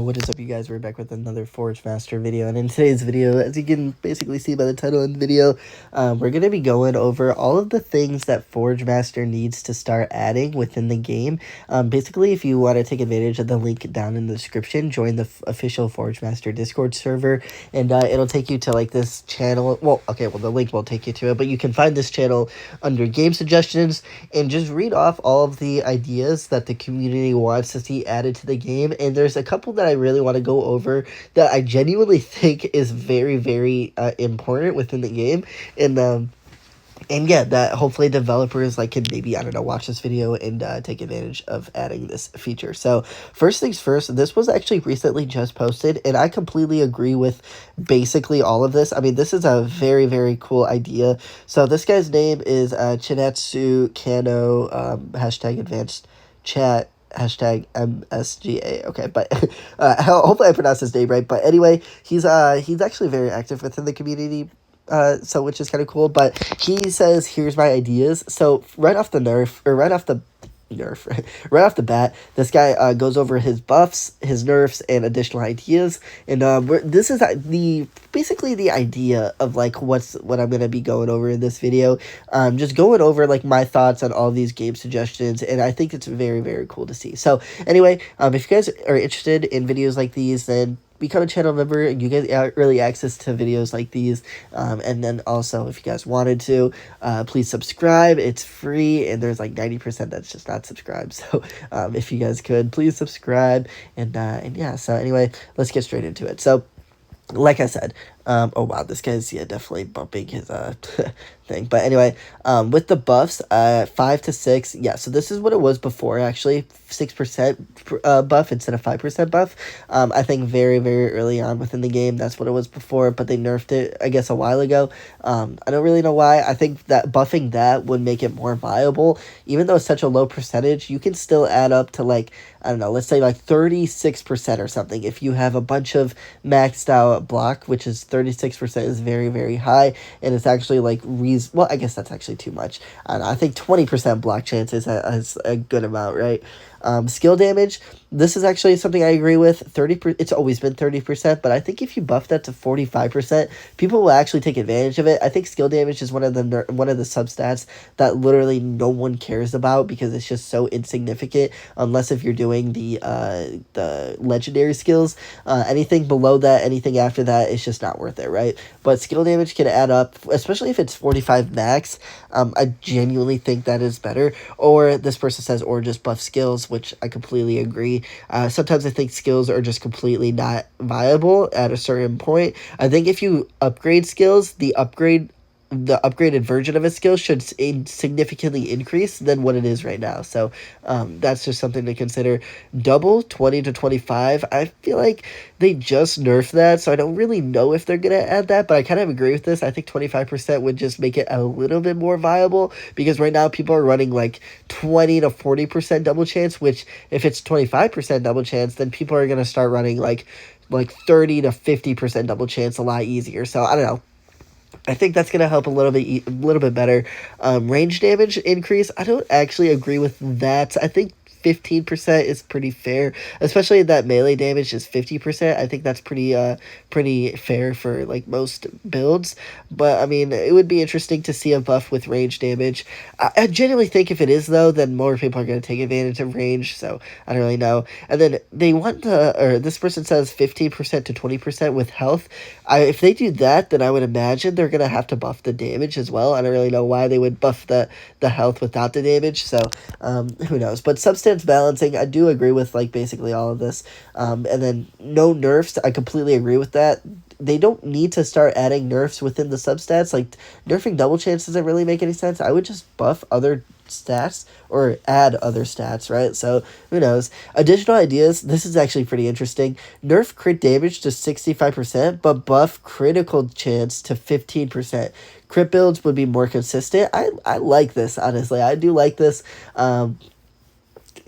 What is up, you guys? We're back with another Forge Master video, and in today's video, as you can basically see by the title of the video, we're going to be going over all of the things that Forge Master needs to start adding within the game. Basically, if you want to take advantage of the link down in the description, join the official Forge Master Discord server, and it'll take you to like this channel. Well, the link won't take you to it, but you can find this channel under game suggestions and just read off all of the ideas that the community wants to see added to the game. And there's a couple that I really want to go over that I genuinely think is very, very important within the game. And yeah, that hopefully developers can maybe, I don't know, watch this video and take advantage of adding this feature. So first things first, this was actually recently just posted, and I completely agree with basically all of this. I mean, this is a very, very cool idea. So this guy's name is Chinatsu Kano, hashtag advanced chat, hashtag MSGA. Okay, but hopefully I pronounced his name right. But anyway, he's actually very active within the community. So which is kind of cool, but he says, here's my ideas. So right off the right off the bat, this guy goes over his buffs, his nerfs, and additional ideas. And this is basically the idea of what I'm gonna be going over in this video. Just going over my thoughts on all these game suggestions, and I think it's very, very cool to see. So anyway, if you guys are interested in videos like these, then become a channel member and you get early access to videos like these. And then also, if you guys wanted to, please subscribe. It's free, and there's 90% that's just not subscribed. So if you guys could, please subscribe. And yeah, so anyway, let's get straight into it. So like I said, oh wow, this guy's definitely bumping his thing. But anyway, with the buffs, 5 to 6, yeah. So this is what it was before, actually, 6% buff instead of 5% buff. I think very, very early on within the game, that's what it was before, but they nerfed it, I guess, a while ago. I don't really know why. I think that buffing that would make it more viable, even though it's such a low percentage. You can still add up to I don't know, let's say 36% or something. If you have a bunch of maxed out block, which is 36% is very, very high, and it's actually well, I guess that's actually too much. I don't know, I think 20% block chance is a good amount, right? Skill damage, this is actually something I agree with. It's always been 30%, but I think if you buff that to 45%, people will actually take advantage of it. I think skill damage is one of the substats that literally no one cares about because it's just so insignificant, unless if you're doing the legendary skills. Anything below that, anything after that, is just not worth it, right? But skill damage can add up, especially if it's 45 max. I genuinely think that is better. Or this person says, or just buff skills, which I completely agree. Sometimes I think skills are just completely not viable at a certain point. I think if you upgrade skills, the upgraded version of a skill should significantly increase than what it is right now. So that's just something to consider. Double 20 to 25, I feel like they just nerfed that, so I don't really know if they're gonna add that, but I kind of agree with this. I think 25% would just make it a little bit more viable, because right now people are running 20 to 40% double chance, which if it's 25% double chance, then people are gonna start running like 30 to 50% double chance a lot easier. So I don't know. I think that's going to help a little bit better. Range damage increase, I don't actually agree with that. I think 15% is pretty fair, especially that melee damage is 50%. I think that's pretty fair for most builds. But I mean, it would be interesting to see a buff with range damage. I genuinely think if it is, though, then more people are going to take advantage of range, so I don't really know. And then they want this person says 15% to 20% with health. If they do that, then I would imagine they're going to have to buff the damage as well. I don't really know why they would buff the health without the damage, so who knows. But substance balancing, I do agree with basically all of this. And then no nerfs, I completely agree with that. They don't need to start adding nerfs within the substats. Nerfing double chance doesn't really make any sense. I would just buff other stats or add other stats, right? So who knows. Additional ideas, this is actually pretty interesting. Nerf crit damage to 65%, but buff critical chance to 15%. Crit builds would be more consistent. I like this, honestly. I do like this.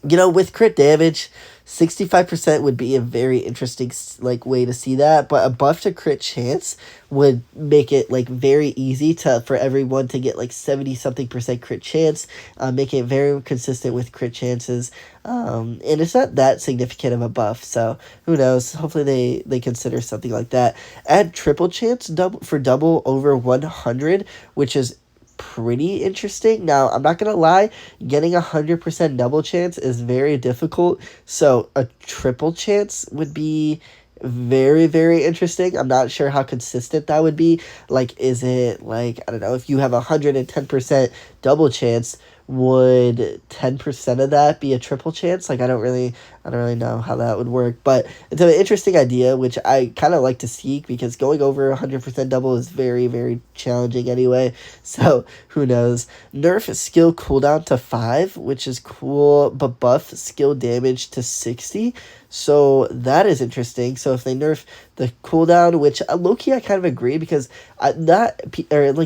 With crit damage, 65% would be a very interesting like way to see that, but a buff to crit chance would make it like very easy to for everyone to get like 70 something percent crit chance, making it very consistent with crit chances. And it's not that significant of a buff, so who knows? Hopefully they consider something like that. Add triple chance double over 100, which is pretty interesting. Now, I'm not gonna lie, getting 100% double chance is very difficult, so a triple chance would be very, very interesting. I'm not sure how consistent that would be. Like, is it like, I don't know, if you have 110% double chance, would 10% of that be a triple chance? Like, I don't really know how that would work, but it's an interesting idea, which I kind of like to seek, because going over 100% double is very, very challenging anyway. So who knows? Nerf skill cooldown to 5, which is cool, but buff skill damage to 60. So that is interesting. So if they nerf the cooldown, which low-key I kind of agree, because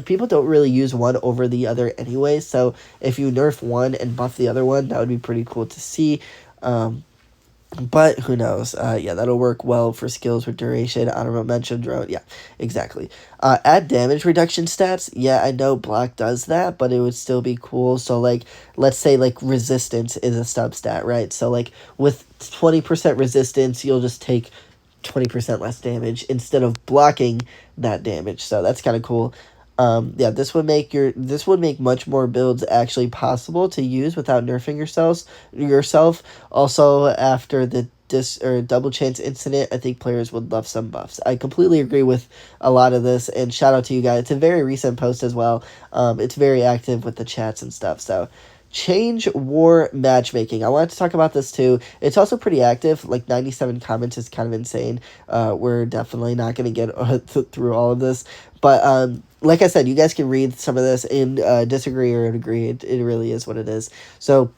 people don't really use one over the other anyway. So if you nerf one and buff the other one, that would be pretty cool to see. But who knows? Yeah, that'll work well for skills with duration, honorable mention, drone. Yeah, exactly. Add damage reduction stats. Yeah, I know Black does that, but it would still be cool. So, like, let's say, like, resistance is a substat, right? So, like, with 20% resistance, you'll just take 20% less damage instead of blocking that damage. So that's kind of cool. Yeah, this would make much more builds actually possible to use without nerfing yourself. Also, after the double chance incident, I think players would love some buffs. I completely agree with a lot of this, and shout out to you guys. It's a very recent post as well. It's very active with the chats and stuff. So change war matchmaking. I wanted to talk about this too. It's also pretty active. Like 97 comments is kind of insane. We're definitely not going to get through all of this, but like I said, you guys can read some of this and disagree or agree. It really is what it is. So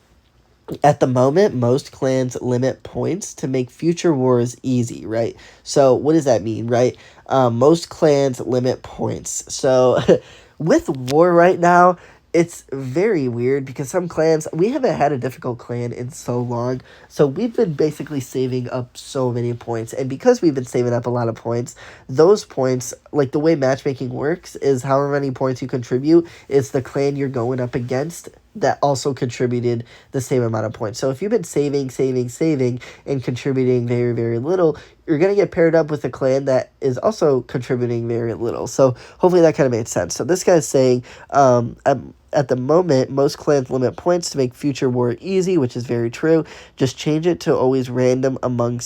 at the moment, most clans limit points to make future wars easy, right? So what does that mean, right? Most clans limit points. So with war right now, it's very weird, because some clans, we haven't had a difficult clan in so long, so we've been basically saving up so many points, and because we've been saving up a lot of points, those points, like the way matchmaking works is however many points you contribute, it's the clan you're going up against that also contributed the same amount of points. So if you've been saving, and contributing very, very little, you're going to get paired up with a clan that is also contributing very little. So hopefully that kind of made sense. So this guy's saying, at the moment, most clans limit points to make future war easy, which is very true. Just change it to always random among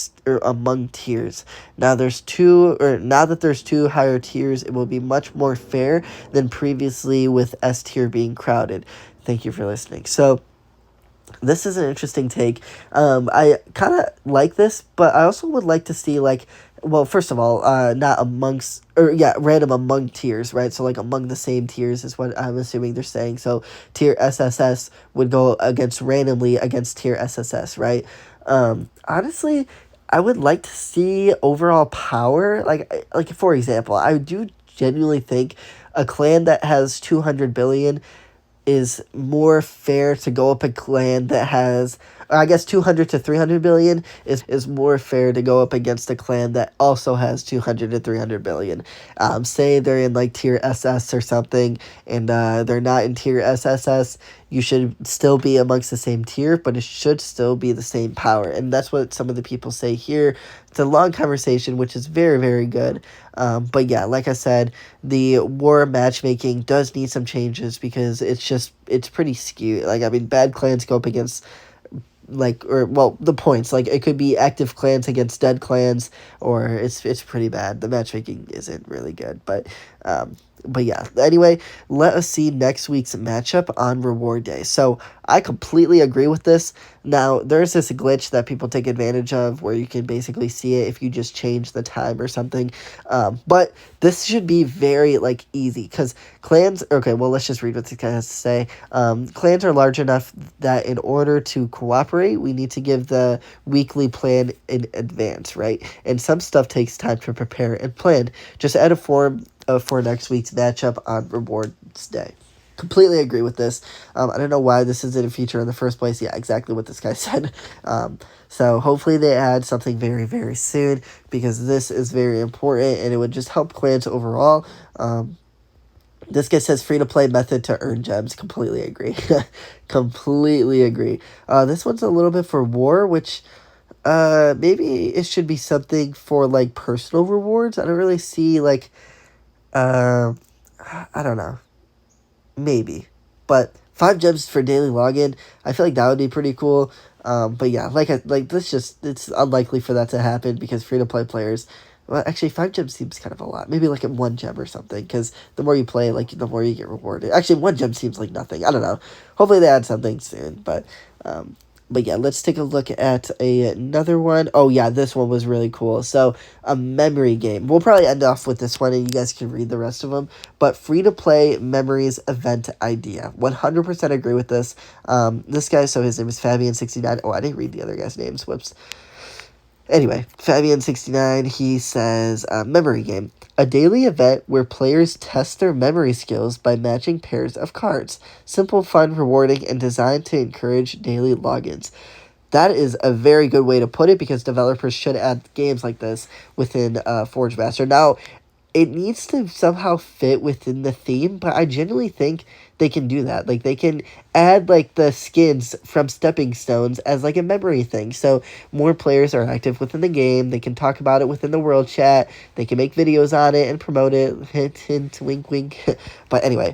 tiers. Now that there's two higher tiers, it will be much more fair than previously with S tier being crowded. Thank you for listening. So this is an interesting take. I kind of like this, but I also would like to see, like, well, first of all, not amongst, or yeah, random among tiers, right? So, like, among the same tiers is what I'm assuming they're saying. So, tier SSS would go randomly against tier SSS, right? Honestly, I would like to see overall power. Like for example, I do genuinely think a clan that has 200 billion is more fair to go up a clan that has, I guess 200 to 300 billion is more fair to go up against a clan that also has 200 to 300 billion. Say they're in like tier SS or something, and they're not in tier SSS, you should still be amongst the same tier, but it should still be the same power. And that's what some of the people say here. It's a long conversation, which is very, very good. But yeah, like I said, the war matchmaking does need some changes, because it's pretty skewed. Like, I mean, bad clans go up against, the points, like, it could be active clans against dead clans, or it's pretty bad. The matchmaking isn't really good, but yeah, anyway, let us see next week's matchup on reward day. So I completely agree with this. Now, there's this glitch that people take advantage of where you can basically see it if you just change the time or something. But this should be very, like, easy, because clans, okay, well, let's just read what this guy has to say. Clans are large enough that in order to cooperate, we need to give the weekly plan in advance, right? And some stuff takes time to prepare and plan. Just add a form for next week's matchup on rewards day. Completely agree with this. I don't know why this isn't a feature in the first place. Yeah, exactly what this guy said. So hopefully they add something very, very soon because this is very important and it would just help clans overall. This guy says free to play method to earn gems. Completely agree. Completely agree. This one's a little bit for war, which maybe it should be something for like personal rewards. I don't really see like uh, I don't know. Maybe. But 5 gems for daily login, I feel like that would be pretty cool. But yeah, this just it's unlikely for that to happen because free to play players. Well, actually, 5 gems seems kind of a lot. Maybe like at 1 gem or something, because the more you play, like the more you get rewarded. Actually, 1 gem seems like nothing. I don't know. Hopefully, they add something soon. But yeah, let's take a look at another one. Oh yeah, this one was really cool. So a memory game. We'll probably end off with this one, and you guys can read the rest of them. But free to play memories event idea. 100% agree with this. This guy, so his name is Fabian69. Oh, I didn't read the other guy's names. Whoops. Anyway, Fabian69, he says, memory game. A daily event where players test their memory skills by matching pairs of cards. Simple, fun, rewarding, and designed to encourage daily logins. That is a very good way to put it because developers should add games like this within Forge Master. Now, it needs to somehow fit within the theme, but I genuinely think they can do that. Like they can add like the skins from stepping stones as like a memory thing. So more players are active within the game. They can talk about it within the world chat. They can make videos on it and promote it. Hint, hint, wink, wink. But anyway,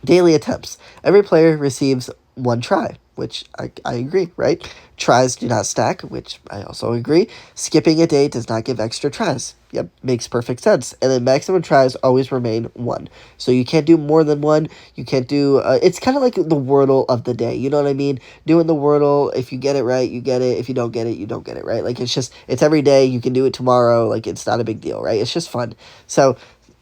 daily attempts. Every player receives 1 try, which I agree, right? Tries do not stack, which I also agree. Skipping a day does not give extra tries. Yep, makes perfect sense. And then maximum tries always remain 1. So you can't do more than 1. You can't do... it's kind of like the Wordle of the day. You know what I mean? Doing the Wordle, if you get it right, you get it. If you don't get it, you don't get it, right? Like, it's every day. You can do it tomorrow. Like, it's not a big deal, right? It's just fun. So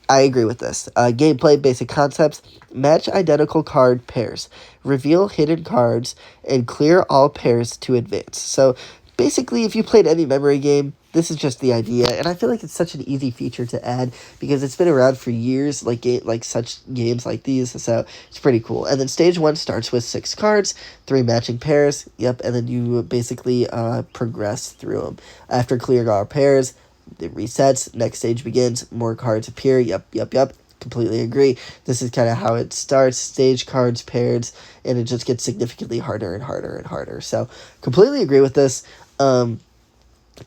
I agree with this. Gameplay, basic concepts, match identical card pairs, reveal hidden cards, and clear all pairs to advance. So basically, if you played any memory game, this is just the idea, and I feel like it's such an easy feature to add because it's been around for years, like such games like these, so it's pretty cool. And then stage 1 starts with 6 cards, 3 matching pairs, yep, and then you basically progress through them. After clearing all pairs, it resets, next stage begins, more cards appear, yep, completely agree. This is kind of how it starts, stage cards, pairs, and it just gets significantly harder and harder and harder. So, completely agree with this.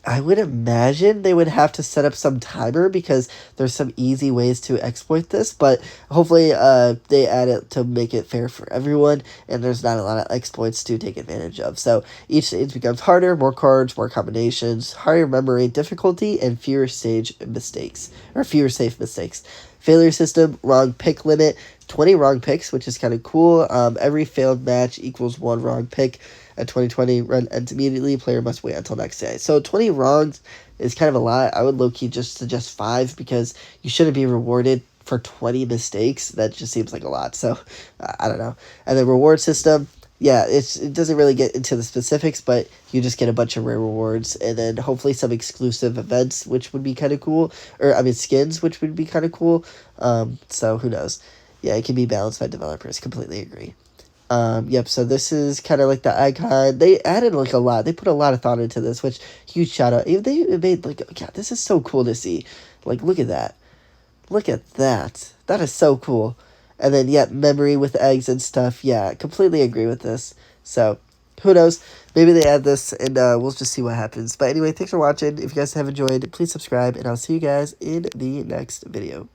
I would imagine they would have to set up some timer because there's some easy ways to exploit this, but hopefully they add it to make it fair for everyone, and there's not a lot of exploits to take advantage of. So each stage becomes harder, more cards, more combinations, higher memory difficulty, and fewer safe mistakes. Failure system, wrong pick limit, 20 wrong picks, which is kind of cool. Every failed match equals 1 wrong pick. At 2020, run ends immediately. Player must wait until next day. So 20 wrongs is kind of a lot. I would low-key just suggest 5 because you shouldn't be rewarded for 20 mistakes. That just seems like a lot. So I don't know. And the reward system, yeah, it doesn't really get into the specifics, but you just get a bunch of rare rewards and then hopefully some exclusive events, which would be kind of cool. Or, I mean, skins, which would be kind of cool. So who knows? Yeah, it can be balanced by developers. Completely agree. Yep, so this is kind of like the icon. They added like a lot. They put a lot of thought into this, which huge shout out. They made like, God, this is so cool to see. Like, look at that. Look at that. That is so cool. And then, yeah, memory with eggs and stuff. Yeah, completely agree with this. So, who knows? Maybe they add this, and we'll just see what happens. But anyway, thanks for watching. If you guys have enjoyed, please subscribe, and I'll see you guys in the next video.